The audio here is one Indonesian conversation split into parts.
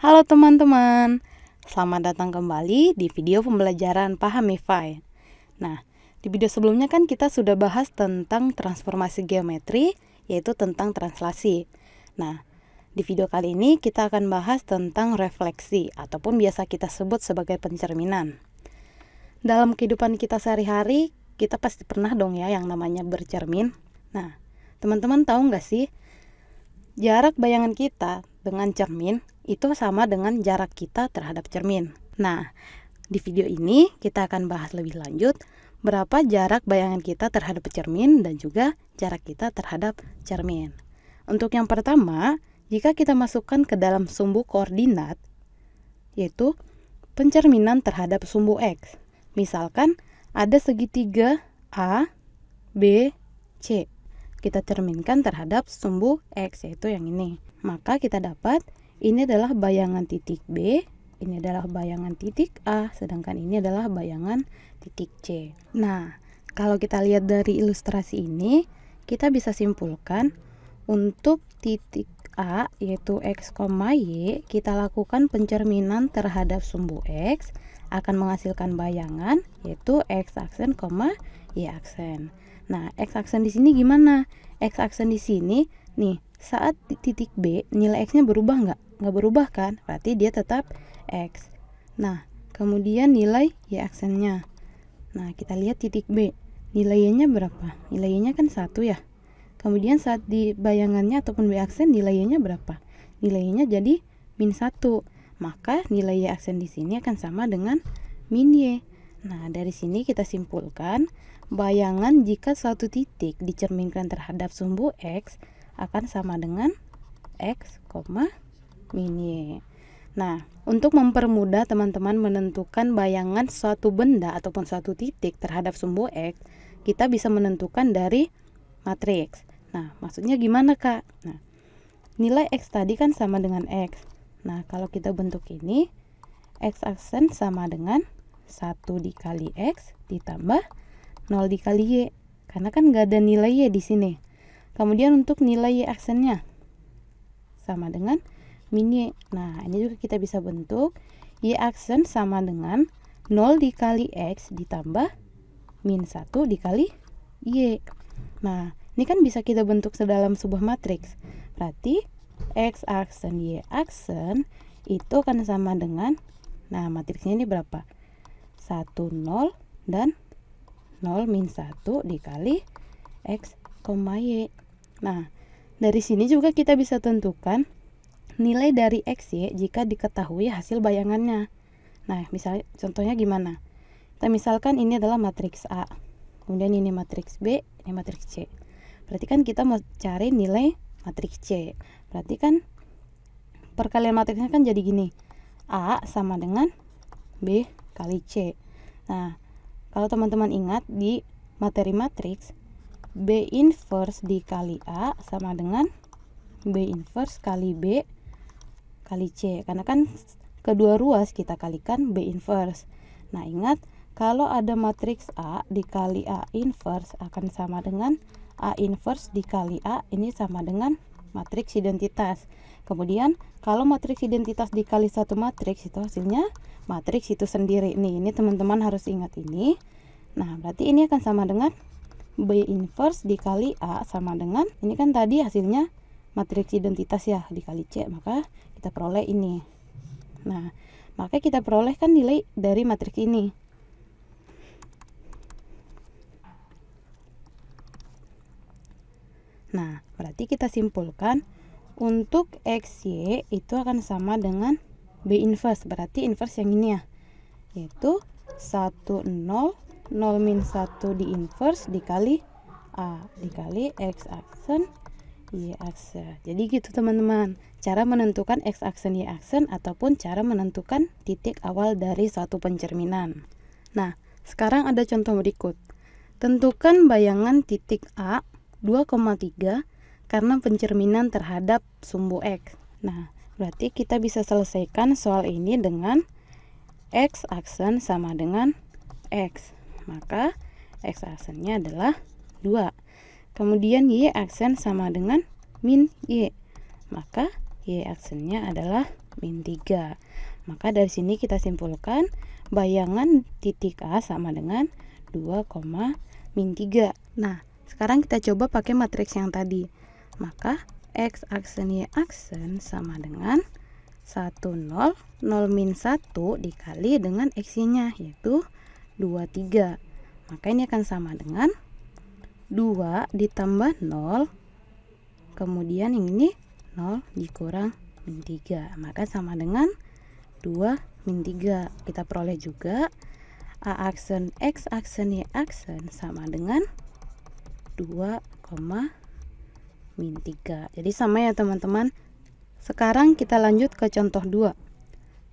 Halo teman-teman, selamat datang kembali di video pembelajaran Pahami Phi. Nah, di video sebelumnya kan kita sudah bahas tentang transformasi geometri, yaitu tentang translasi. Nah, di video kali ini kita akan bahas tentang refleksi, ataupun biasa kita sebut sebagai pencerminan. Dalam kehidupan kita sehari-hari, kita pasti pernah dong ya yang namanya bercermin. Nah, teman-teman tahu nggak sih, jarak bayangan kita dengan cermin itu sama dengan jarak kita terhadap cermin. Nah, di video ini kita akan bahas lebih lanjut berapa jarak bayangan kita terhadap cermin dan juga jarak kita terhadap cermin. Untuk yang pertama, jika kita masukkan ke dalam sumbu koordinat, yaitu pencerminan terhadap sumbu X. Misalkan ada segitiga A, B, C. Kita cerminkan terhadap sumbu X, yaitu yang ini. Maka kita dapat ini adalah bayangan titik B, ini adalah bayangan titik A, sedangkan ini adalah bayangan titik C. Nah, kalau kita lihat dari ilustrasi ini, kita bisa simpulkan untuk titik A, yaitu X, Y, kita lakukan pencerminan terhadap sumbu X, akan menghasilkan bayangan, yaitu X aksen, Y aksen. Nah, X aksen di sini gimana? X aksen di sini, nih, saat di titik B, nilai X-nya berubah nggak? Nggak berubah kan? Berarti dia tetap X. Nah, kemudian nilai Y aksennya. Nah, kita lihat titik B. Nilai Y-nya berapa? Nilai Y-nya kan 1 ya. Kemudian saat di bayangannya ataupun B aksen, nilai Y-nya berapa? Nilai Y-nya jadi -1. Maka nilai Y aksen di sini akan sama dengan -Y. Nah, dari sini kita simpulkan bayangan jika suatu titik dicerminkan terhadap sumbu X akan sama dengan X, -Y. Nah, untuk mempermudah teman-teman menentukan bayangan suatu benda ataupun suatu titik terhadap sumbu X, kita bisa menentukan dari matriks. Nah, maksudnya gimana, Kak? Nah, nilai X tadi kan sama dengan X. Nah, kalau kita bentuk ini, X aksen sama dengan 1 dikali X ditambah 0 dikali Y. Karena kan nggak ada nilai Y di sini. Kemudian untuk nilai Y aksennya sama dengan -Y. Nah, ini juga kita bisa bentuk Y aksen sama dengan 0 dikali X ditambah -1 dikali Y. Nah, ini kan bisa kita bentuk sedalam sebuah matriks. Berarti X aksen Y aksen itu akan sama dengan, nah matriksnya ini berapa? 1, 0 dan 0 -1 dikali X, Y. Nah, dari sini juga kita bisa tentukan nilai dari X, Y jika diketahui hasil bayangannya. Nah, misalnya contohnya gimana? Kita misalkan ini adalah matriks A, kemudian ini matriks B, ini matriks C. Berarti kan kita mau cari nilai matriks C. Berarti kan perkalian matriksnya kan jadi gini. A sama dengan B kali C. Nah, kalau teman-teman ingat di materi matriks, B inverse dikali A sama dengan B inverse kali B kali C. Karena kan kedua ruas kita kalikan B inverse. Nah, ingat kalau ada matriks A dikali A inverse akan sama dengan A inverse dikali A, ini sama dengan matriks identitas. Kemudian kalau matriks identitas dikali satu matriks itu hasilnya matriks itu sendiri. Nih, ini teman-teman harus ingat ini. Nah, berarti ini akan sama dengan B inverse dikali A sama dengan, ini kan tadi hasilnya matriks identitas ya, dikali C, maka kita peroleh ini. Nah, maka kita peroleh kan nilai dari matriks ini. Nah, berarti kita simpulkan untuk XY itu akan sama dengan B inverse. Berarti inverse yang ini ya, yaitu 1, 0, 0 -1 di inverse dikali A dikali X aksen Y aksen. Jadi gitu teman-teman, cara menentukan X aksen Y aksen ataupun cara menentukan titik awal dari suatu pencerminan. Nah, sekarang ada contoh berikut. Tentukan bayangan titik A 2,3 karena pencerminan terhadap sumbu X. Nah, berarti kita bisa selesaikan soal ini dengan X aksen sama dengan X. Maka X aksennya adalah 2. Kemudian Y aksen sama dengan -Y. Maka Y aksennya adalah min 3. Maka dari sini kita simpulkan bayangan titik A sama dengan 2, min 3. Nah, sekarang kita coba pakai matriks yang tadi. Maka X aksen Y aksen sama dengan 1, 0, 0 min 1 dikali dengan X-nya yaitu 2, 3. Maka ini akan sama dengan 2 ditambah 0, kemudian ini 0 dikurang min 3. Maka sama dengan 2 min 3. Kita peroleh juga A aksen X aksen Y aksen sama dengan 2, min 3. Jadi sama ya teman-teman. Sekarang kita lanjut ke contoh 2.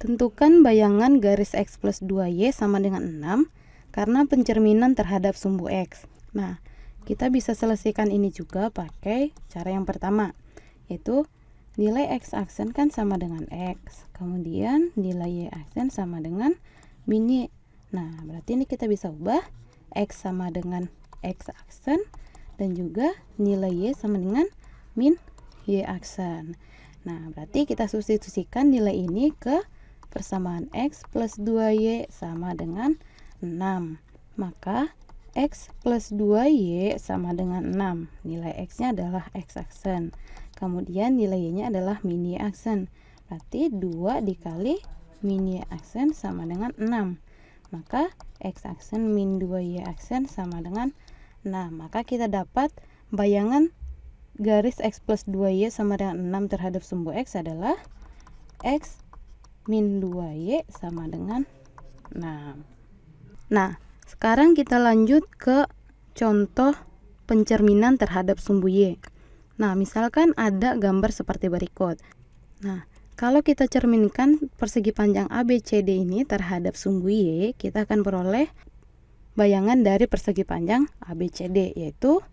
Tentukan bayangan garis X plus 2Y sama dengan 6 karena pencerminan terhadap sumbu X. Nah, kita bisa selesaikan ini juga pakai cara yang pertama, yaitu nilai X aksen kan sama dengan X, kemudian nilai Y aksen sama dengan min Y. Nah, berarti ini kita bisa ubah X sama dengan X aksen dan juga nilai Y sama dengan min Y aksen. Nah, berarti kita substitusikan nilai ini ke persamaan X plus 2Y sama dengan 6. Maka X plus 2Y sama dengan 6. Nilai X-nya adalah X aksen. Kemudian nilai Y-nya adalah min Y aksen. Berarti 2 dikali min Y aksen sama dengan 6. Maka X aksen min 2Y aksen sama dengan 6. Maka kita dapat bayangan garis X plus 2Y sama dengan 6 terhadap sumbu X adalah X min 2Y sama dengan 6. Nah, sekarang kita lanjut ke contoh pencerminan terhadap sumbu Y. Nah, misalkan ada gambar seperti berikut. Nah, kalau kita cerminkan persegi panjang ABCD ini terhadap sumbu Y, kita akan peroleh bayangan dari persegi panjang ABCD, yaitu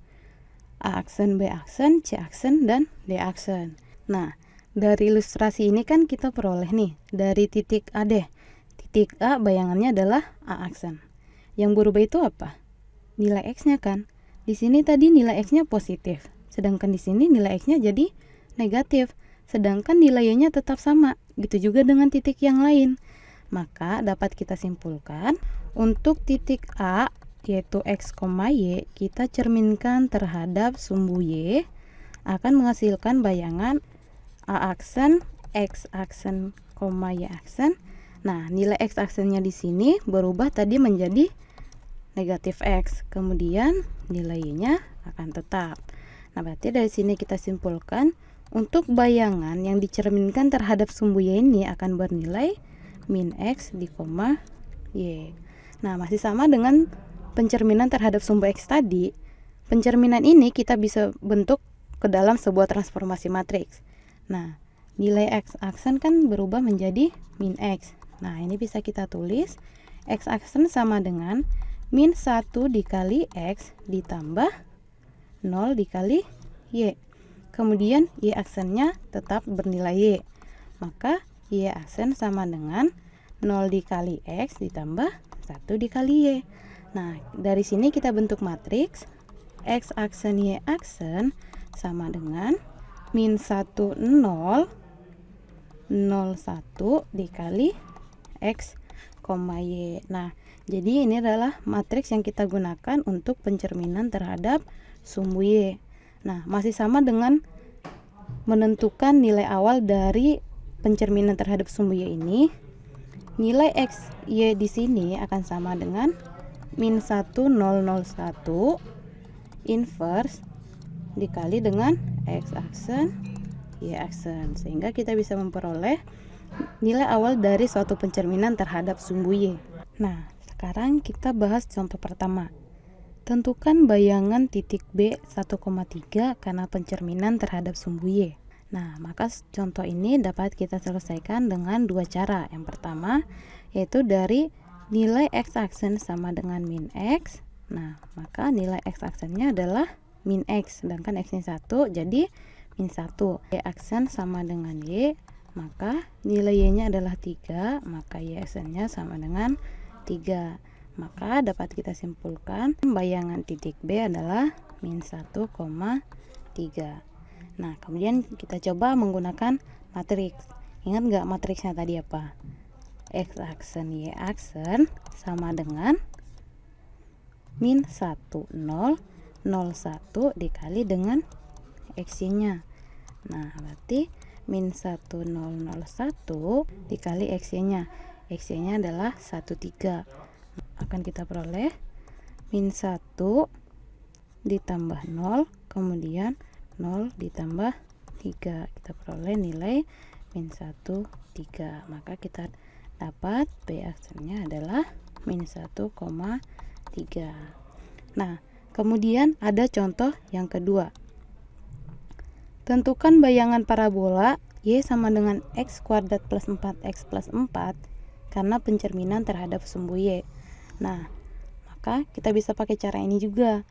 A aksen, B aksen, C aksen, dan D aksen. Nah, dari ilustrasi ini kan kita peroleh nih, dari titik A deh. Titik A bayangannya adalah A aksen. Yang berubah itu apa? Nilai X-nya kan. Di sini tadi nilai X-nya positif, sedangkan di sini nilai X-nya jadi negatif, sedangkan nilai Y-nya tetap sama. Gitu juga dengan titik yang lain. Maka dapat kita simpulkan untuk titik A yaitu X, Y, kita cerminkan terhadap sumbu Y akan menghasilkan bayangan A aksen, X aksen, Y aksen. Nah, nilai X aksennya di sini berubah tadi menjadi negatif X, kemudian nilai Y-nya akan tetap. Nah, berarti dari sini kita simpulkan untuk bayangan yang dicerminkan terhadap sumbu Y ini akan bernilai min X di koma Y. Nah, masih sama dengan pencerminan terhadap sumbu X tadi. Pencerminan ini kita bisa bentuk ke dalam sebuah transformasi matriks. Nah, nilai X aksen kan berubah menjadi min X. Nah, ini bisa kita tulis X aksen sama dengan min 1 dikali X ditambah 0 dikali Y. Kemudian Y aksennya tetap bernilai Y. Maka Y aksen sama dengan 0 dikali X ditambah 1 dikali Y. Nah, dari sini kita bentuk matriks X aksen Y aksen sama dengan min 1, 0, 0, 1 dikali X, Y. Nah, jadi ini adalah matriks yang kita gunakan untuk pencerminan terhadap sumbu Y. Nah, masih sama dengan menentukan nilai awal dari pencerminan terhadap sumbu Y ini. Nilai X, Y di sini akan sama dengan min 1001 inverse dikali dengan X aksen, Y aksen, sehingga kita bisa memperoleh nilai awal dari suatu pencerminan terhadap sumbu Y. Nah, sekarang kita bahas contoh pertama. Tentukan bayangan titik B 1,3 karena pencerminan terhadap sumbu Y. Nah, maka contoh ini dapat kita selesaikan dengan dua cara. Yang pertama, yaitu dari nilai X aksen sama dengan min X. Nah, maka nilai X aksennya adalah min X, sedangkan X-nya 1, jadi min 1. Y aksen sama dengan Y, maka nilai Y-nya adalah 3, maka Y aksennya sama dengan 3. Maka dapat kita simpulkan bayangan titik B adalah min 1,3. Nah, kemudian kita coba menggunakan matriks. Ingat nggak matriksnya tadi apa? X aksen Y aksen sama dengan min 1, 0, 0, 1 dikali dengan X-nya. Nah, berarti min 1, 0, 0, 1 dikali X-nya. X-nya adalah 1, 3. Akan kita peroleh min 1 ditambah 0, kemudian 0 ditambah 3. Kita peroleh nilai min 1, 3. Maka kita dapat B aksennya adalah min 1,3. Nah, kemudian ada contoh yang kedua. Tentukan bayangan parabola Y sama dengan X kuadrat plus 4X plus 4 karena pencerminan terhadap sumbu Y. Nah, maka kita bisa pakai cara ini juga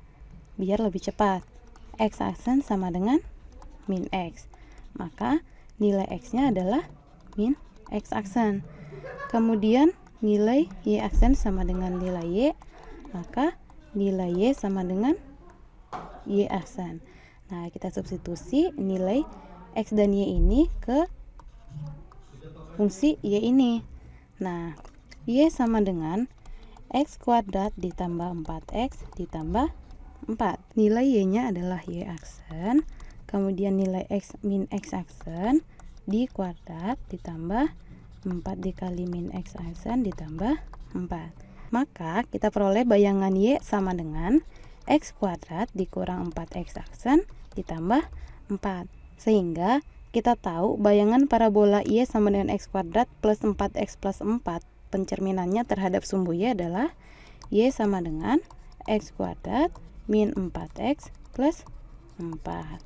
biar lebih cepat. X aksen sama dengan min X. Maka nilai X-nya adalah min X aksen. Kemudian nilai Y aksen sama dengan nilai Y. Maka nilai Y sama dengan Y aksen. Nah, kita substitusi nilai X dan Y ini ke fungsi Y ini. Nah, Y sama dengan X kuadrat ditambah 4X ditambah 4. Nilai Y-nya adalah Y aksen. Kemudian nilai X min X aksen di kuadrat ditambah 4 dikali min X aksen ditambah 4. Maka kita peroleh bayangan Y sama dengan X kuadrat dikurang 4X aksen ditambah 4. Sehingga kita tahu bayangan parabola Y sama dengan X kuadrat plus 4X plus 4 pencerminannya terhadap sumbu Y adalah Y sama dengan X kuadrat min 4X plus 4.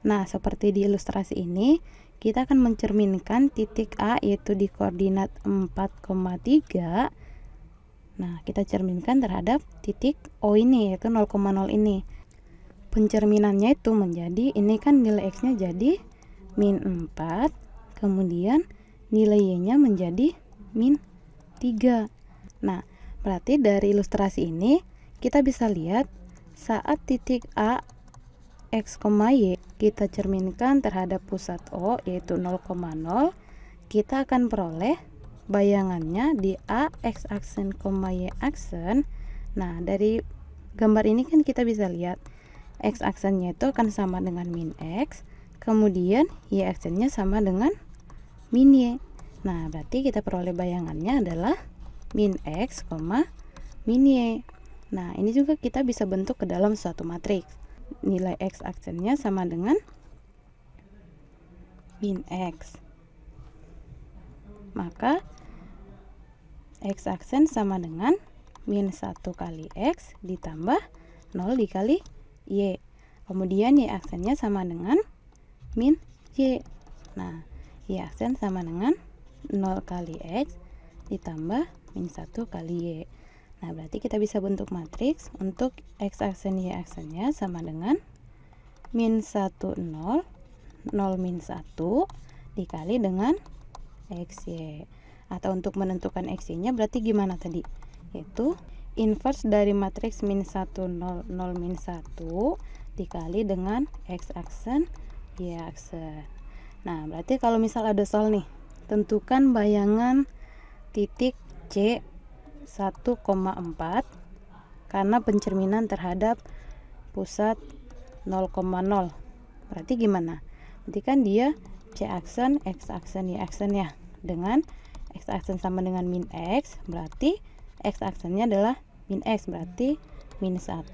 Nah, seperti di ilustrasi ini, kita akan mencerminkan titik A yaitu di koordinat 4,3. Nah, kita cerminkan terhadap titik O ini yaitu 0,0 ini. Pencerminannya itu menjadi, ini kan nilai X-nya jadi min 4, kemudian nilai Y-nya menjadi min 3. Nah, berarti dari ilustrasi ini kita bisa lihat saat titik A X, Y kita cerminkan terhadap pusat O yaitu 0,0, kita akan peroleh bayangannya di A X aksen, Y aksen. Nah, dari gambar ini kan kita bisa lihat X aksennya itu akan sama dengan min X, kemudian Y aksennya sama dengan min Y. Nah, berarti kita peroleh bayangannya adalah min X, min Y. Nah, ini juga kita bisa bentuk ke dalam suatu matriks. Nilai X aksennya sama dengan min X. Maka X aksen sama dengan min 1 kali X ditambah 0 dikali Y. Kemudian Y aksennya sama dengan min Y. Nah, Y aksen sama dengan 0 kali X ditambah min 1 kali Y. Nah, berarti kita bisa bentuk matriks untuk X aksen Y aksennya sama dengan min 1, 0, 0 min 1 dikali dengan XY. Atau untuk menentukan XY-nya berarti gimana tadi? Yaitu inverse dari matriks min 1, 0, 0 min 1 dikali dengan X aksen, Y aksen. Nah, berarti kalau misal ada soal nih, tentukan bayangan titik C 1,4 karena pencerminan terhadap pusat 0,0. Berarti gimana? Berarti kan dia C aksen, X aksen, Y aksen ya. Dengan X aksen sama dengan min X, berarti X aksennya adalah min X, berarti min 1.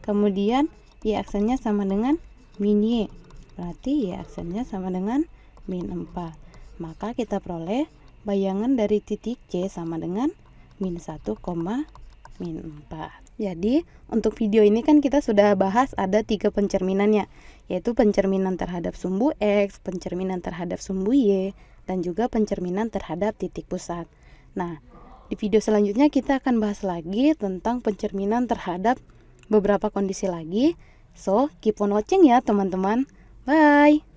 Kemudian Y aksennya sama dengan min Y, berarti Y aksennya sama dengan min 4. Maka kita peroleh bayangan dari titik C sama dengan min 1, min 4. Jadi untuk video ini kan kita sudah bahas ada 3 pencerminannya, yaitu pencerminan terhadap sumbu X, pencerminan terhadap sumbu Y, dan juga pencerminan terhadap titik pusat. Nah, di video selanjutnya kita akan bahas lagi tentang pencerminan terhadap beberapa kondisi lagi. So, keep on watching ya teman-teman. Bye!